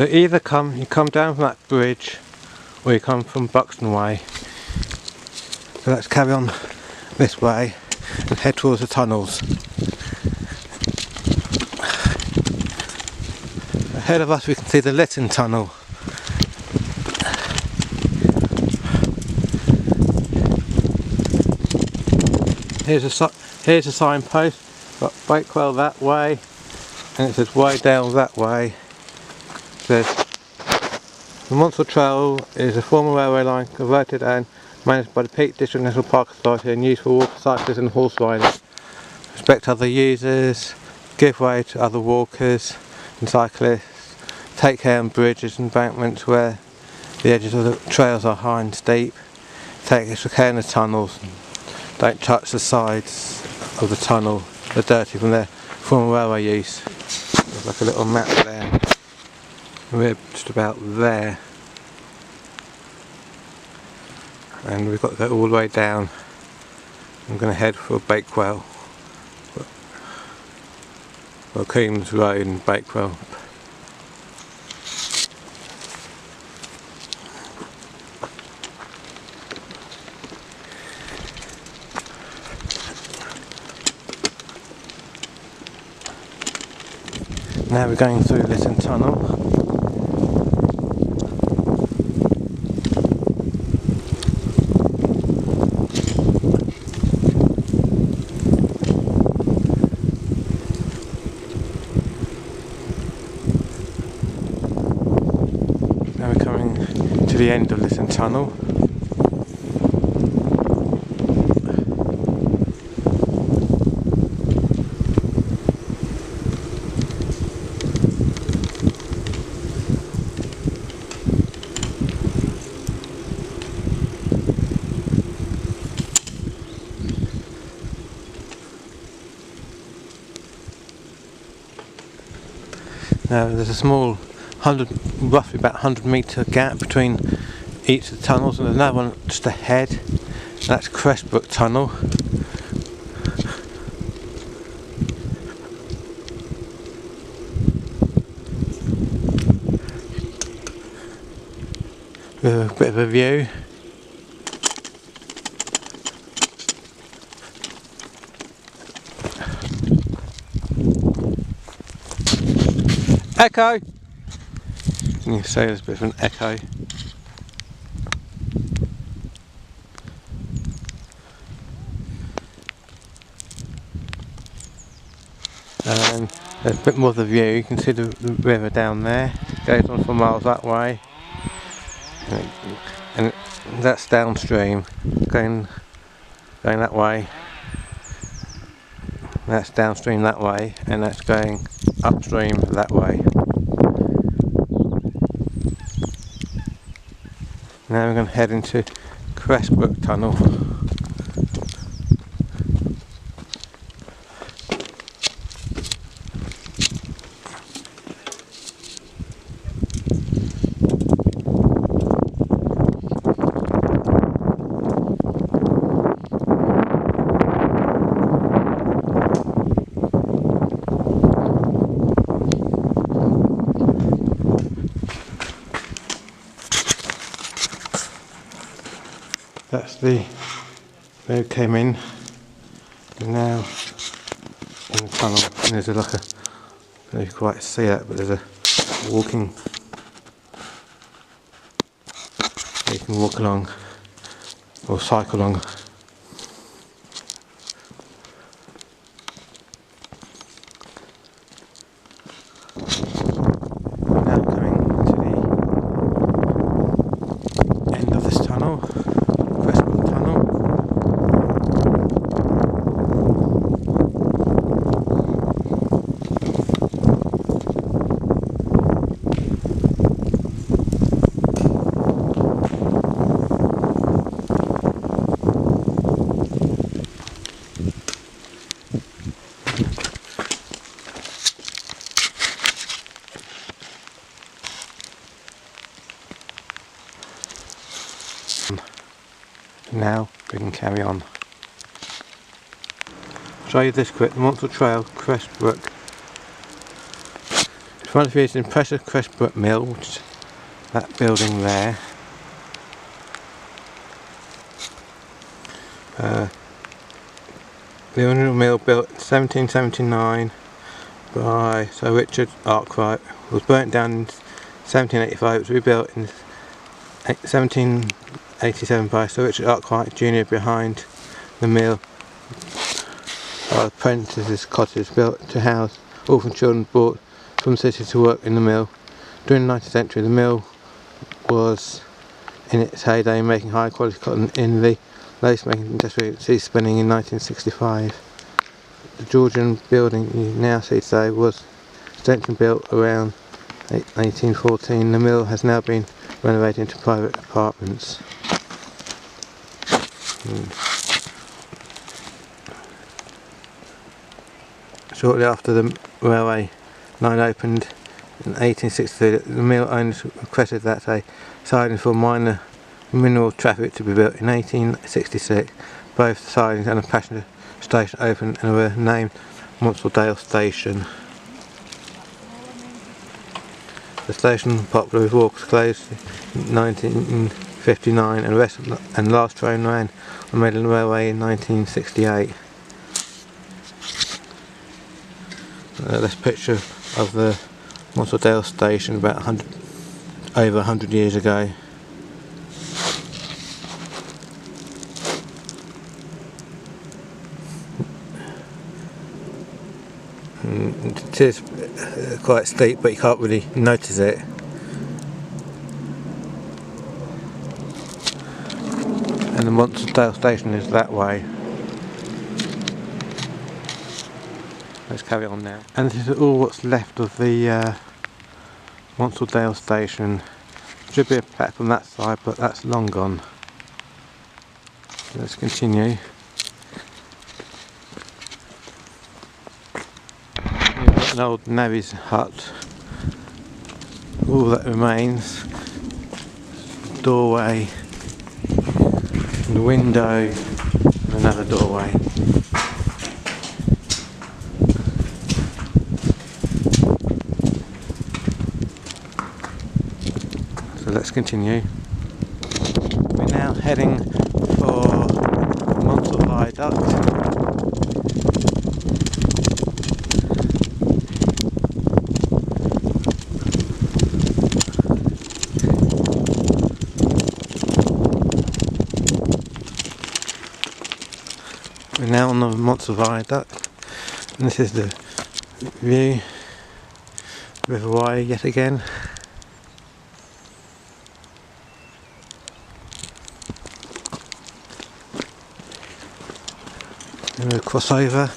So either you come down from that bridge or you come from Buxton Way. So let's carry on this way and head towards the tunnels. Ahead of us we can see the Lytton Tunnel. Here's a signpost, got Bakewell that way, and it says Wydale that way. It says the Monsell Trail is a former railway line converted and managed by the Peak District National Park Authority and used for walkers, cyclists and horse riders. Respect other users, give way to other walkers and cyclists, take care on bridges and embankments where the edges of the trails are high and steep, take extra care in the tunnels, don't touch the sides of the tunnel, they're dirty from their former railway use. There's like a little map there. We're just about there. And we've got to go all the way down. I'm going to head for Bakewell. Well, Coombs Road in Bakewell. Now we're going through Lytton Tunnel. Now we're coming to the end of Lytton Tunnel. Now there's a small roughly about 100 metre gap between each of the tunnels, and there's another one just ahead. That's Crestbrook Tunnel. With a bit of a view. Echo! Can you say there's a bit of an echo? And there's a bit more of the view. You can see the river down there. It goes on for miles that way. And that's downstream. Going that way. That's downstream that way. And that's going upstream that way. Now we're going to head into Crestbrook Tunnel. That's the road came in, and now in the tunnel, and there's like a, I don't know if you can quite see that, but there's a walking, you can walk along or cycle along. Now coming to the end of this tunnel. Now we can carry on. Show you this quick. The Monsell Trail, Crestbrook. front of you is the pressure crush brick mill, which is that building there. The original mill built in 1779 by Sir Richard Arkwright, was burnt down in 1785. It was rebuilt in 1787 by Sir Richard Arkwright Jr. behind the mill. Apprentices' cottage built to house orphan children brought from the city to work in the mill. During the 19th century, the mill was in its heyday, making high quality cotton in the lace making industry. Ceased spinning in 1965. The Georgian building you now see today was extension built around 1814. The mill has now been renovated into private apartments. Shortly after the railway line opened in 1863, the mill owners requested that a siding for minor mineral traffic to be built. In 1866, both sidings and a passenger station opened and were named Monsaldale Station. The station, popular with walkers, closed in 1959 and last train ran on Midland Railway in 1968. This picture of the Monsaldale Station about over 100 years ago. It is quite steep, but you can't really notice it. And the Monsaldale Station is that way. Let's carry on now. And this is all what's left of the Monsaldale Station. Should be a platform on that side, but that's long gone. Let's continue. You've got an old navvy's hut. All that remains. Doorway, the window, another doorway. Let's continue. We're now heading for Monsaldale Viaduct. We're now on the Monsaldale Viaduct, and this is the view. River Wye yet again. And we'll cross over.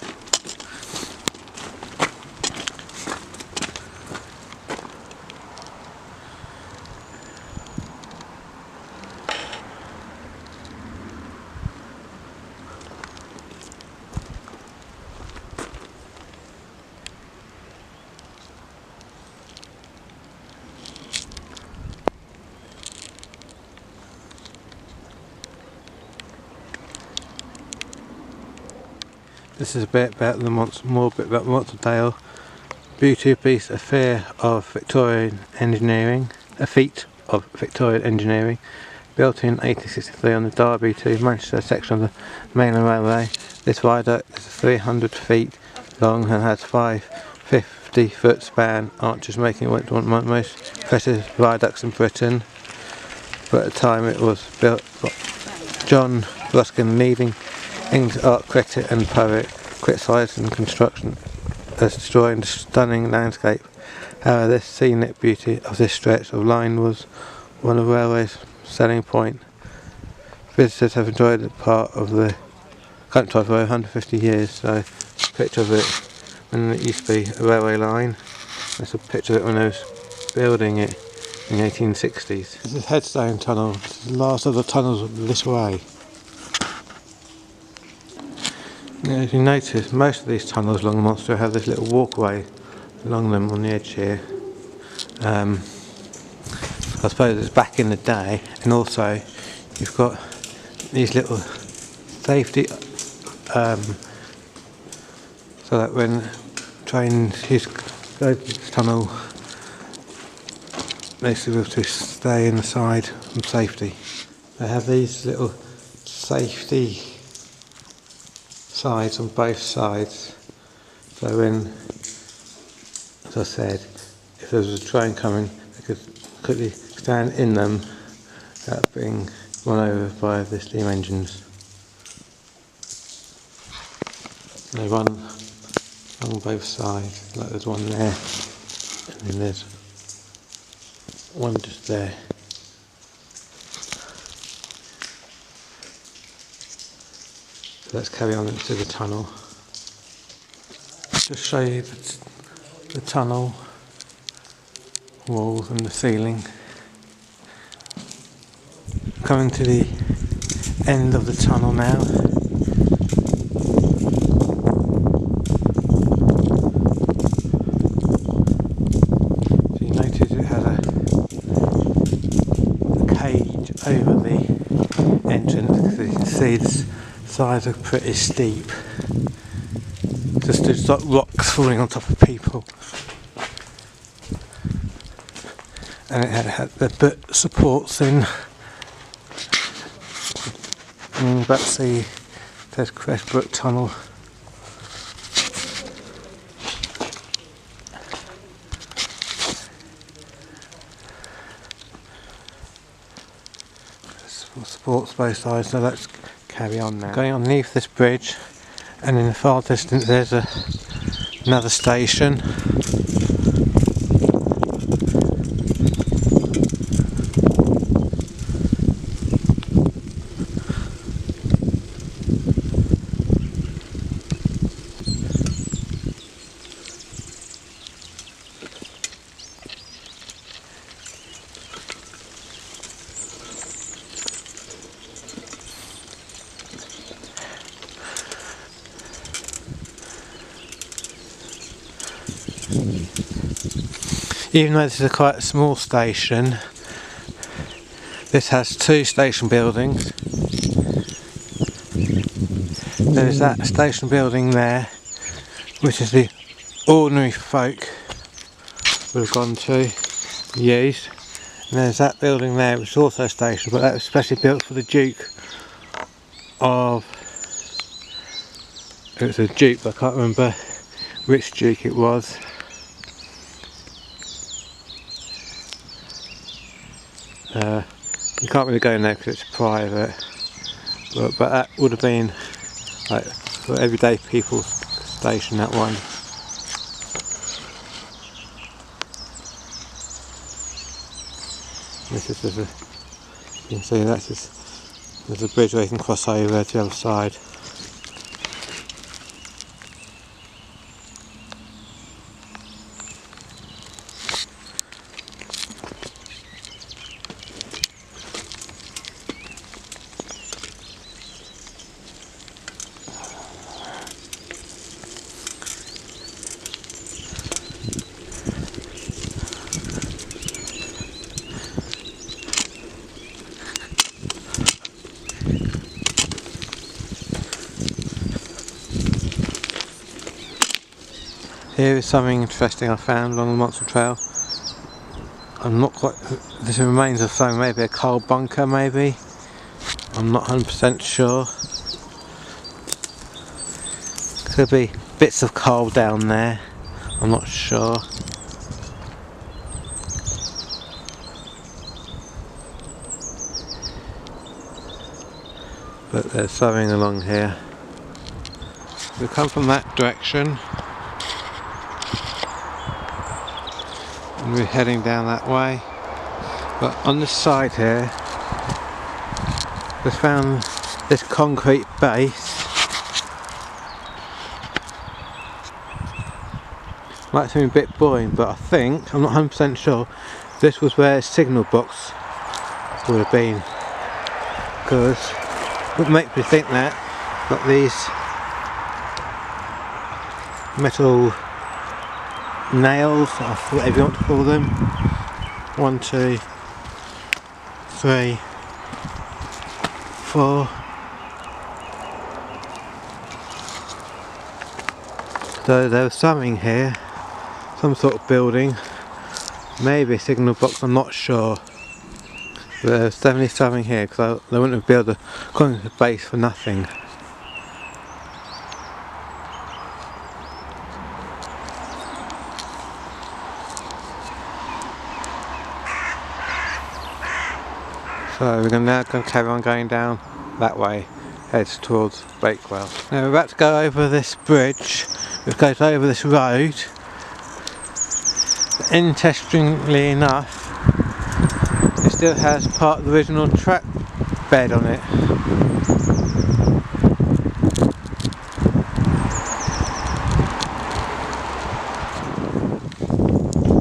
This is a bit about the Monsaldale. Beauty piece, a feat of Victorian engineering. Built in 1863 on the Derby to Manchester section of the Mainland Railway. This viaduct is 300 feet long and has 50-foot span arches, making it one of the most impressive viaducts in Britain. But at the time it was built by John Ruskin, leading English art critic and poet, criticised the construction as destroying the stunning landscape. However, the scenic beauty of this stretch of line was one of the railway's selling point. Visitors have enjoyed the part of the countryside for over 150 years. So, a picture of it when it used to be a railway line. That's a picture of it when they was building it in the 1860s. This is Headstone Tunnel. This is the last of the tunnels this way. Now, as you notice, most of these tunnels along the Monster have this little walkway along them on the edge here. I suppose it's back in the day, and also you've got these little safety so that when trains go to this tunnel makes it able to stay inside from safety. They have these little safety sides on both sides, so when, as I said, if there was a train coming, they could quickly stand in them without being run over by the steam engines. They run on both sides, like there's one there, and then there's one just there. So let's carry on into the tunnel. Just show you the tunnel walls and the ceiling. Coming to the end of the tunnel now. So you notice it has a cage over the entrance, because you can see the sides are pretty steep. Just to stop rocks falling on top of people. And it had the foot supports in. And that's the Crestbrook Tunnel. Supports both sides, so let's carry on now. Going underneath this bridge, and in the far distance there's another station. Even though this is quite a small station, this has two station buildings. There is that station building there, which is the ordinary folk would have gone to, used. And there's that building there, which is also a station, but that was specially built for the Duke of... It was a Duke, but I can't remember which Duke it was. You can't really go in there because it's private, but that would have been like for everyday people's station, that one. This is you can see there's a bridge where you can cross over to the other side. Here is something interesting I found along the Monster Trail. I'm not quite... This remains of something, maybe a coal bunker maybe. I'm not 100% sure. Could be bits of coal down there. I'm not sure. But there's something along here. We come from that direction. And we're heading down that way, but on this side here we found this concrete base. Might seem a bit boring, but I think, I'm not 100% sure, this was where a signal box would have been, because it would make me think that. Got these metal nails, or whatever you want to call them. 1, 2, 3, 4. So there was something here, some sort of building, maybe a signal box, I'm not sure. But there's definitely something here because they wouldn't have built a concrete base for nothing. So we're now going to carry on going down that way, heads towards Bakewell. Now we're about to go over this bridge, which goes over this road. Interestingly enough, it still has part of the original track bed on it.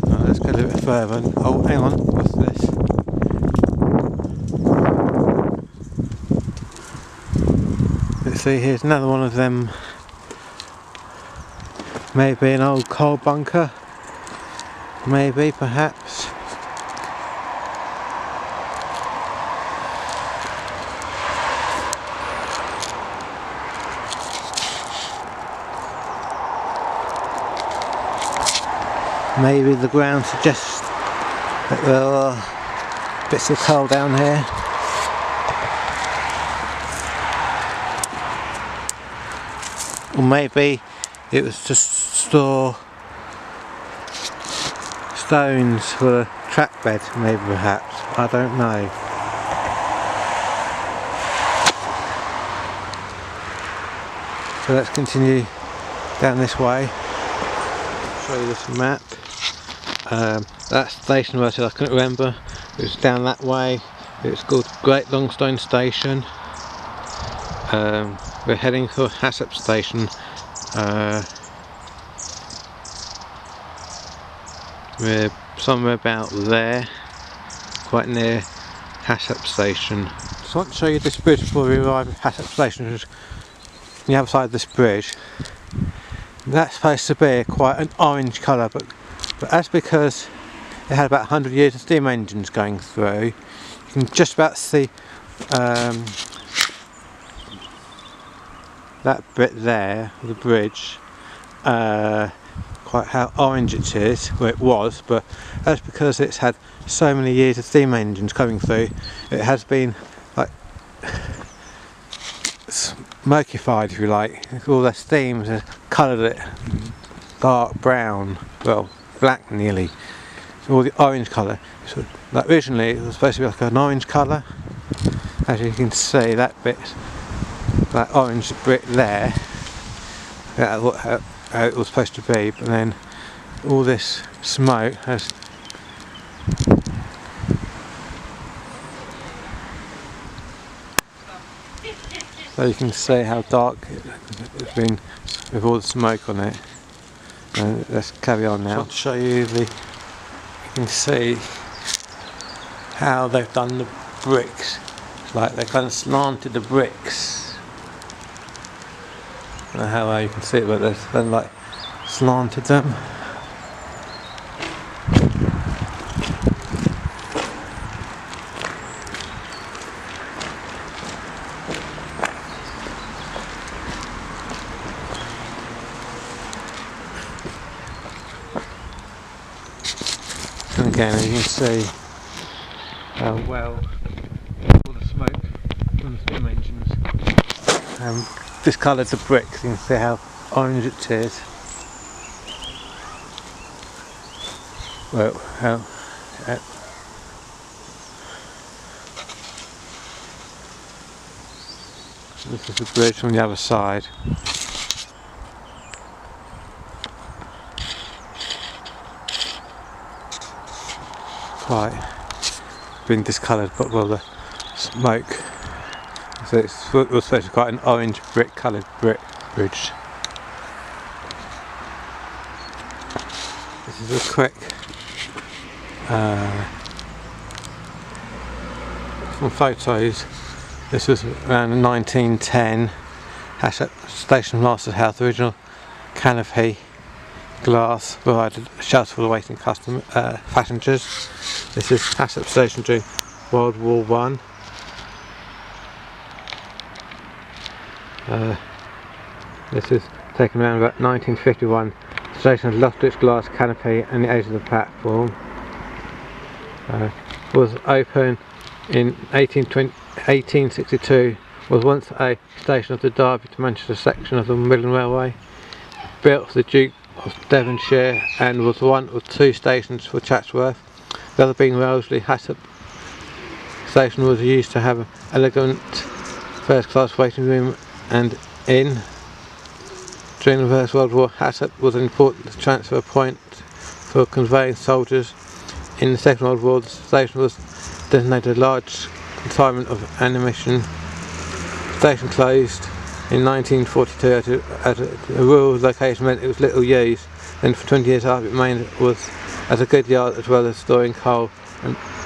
Right, let's go a little bit further. Oh, hang on, what's this? Let's see, here's another one of them. Maybe an old coal bunker. Maybe, perhaps. Maybe the ground suggests that there are bits of coal down here. Or maybe it was to store stones for the track bed, maybe, perhaps. I don't know. So let's continue down this way. Show you this map. That station where I said I couldn't remember, it was down that way. It's called Great Longstone Station. We're heading for Hassop Station. We're somewhere about there, quite near Hassop Station. So I want to show you this bridge before we arrive at Hassop Station, which is on the other side of this bridge. That's supposed to be quite an orange colour, but that's because it had about 100 years of steam engines going through. You can just about see that bit there, the bridge, quite how orange it is, well it was, but that's because it's had so many years of steam engines coming through. It has been like smokified, if you like. All the steam has coloured it dark brown, well black nearly, so all the orange colour. So, like, originally it was supposed to be like an orange colour. As you can see, that bit, that orange bit there, that's how it was supposed to be, but then all this smoke has so you can see how dark it's been with all the smoke on it. And let's carry on now. I want to show you you can see how they've done the bricks. It's like they kind of slanted the bricks. I don't know how well you can see it, but they've then like slanted them. And again, you can see how well all the smoke from the steam engines discoloured the bricks. You can see how orange it is. Well, how this is the bridge from the other side. Quite been discoloured, but well, the smoke. So it was supposed to be quite an orange brick coloured bridge. This is a quick some photos. This was around 1910. Hassop Station Master's House, original canopy glass provided shelter for the waiting passengers. This is Hassop Station during World War I. This is taken around about 1951. The station has lost its glass canopy and the edge of the platform. was opened in 1862, was once a station of the Derby to Manchester section of the Midland Railway, built for the Duke of Devonshire, and was one of two stations for Chatsworth. The other being Wellesley Hassop station was used to have an elegant first class waiting room and inn. During the First World War, Hassop was an important transfer point for conveying soldiers. In the Second World War, the station was designated a large consignment of ammunition. The station closed in 1942 at a rural location meant it was little used, and for 20 years after it remained as a good yard as well as storing coal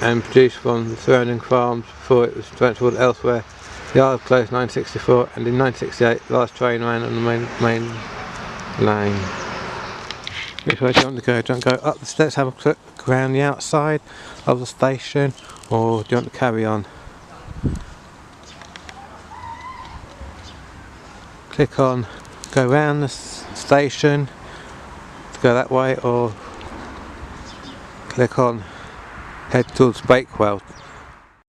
and produced from the surrounding farms before it was transported elsewhere. The yard closed in 1964, and in 1968 the last train ran on the main lane. Which way do you want to go? Do you want to go up the steps, have a look around the outside of the station, or do you want to carry on? Click on go round the station to go that way, or click on head towards Bakewell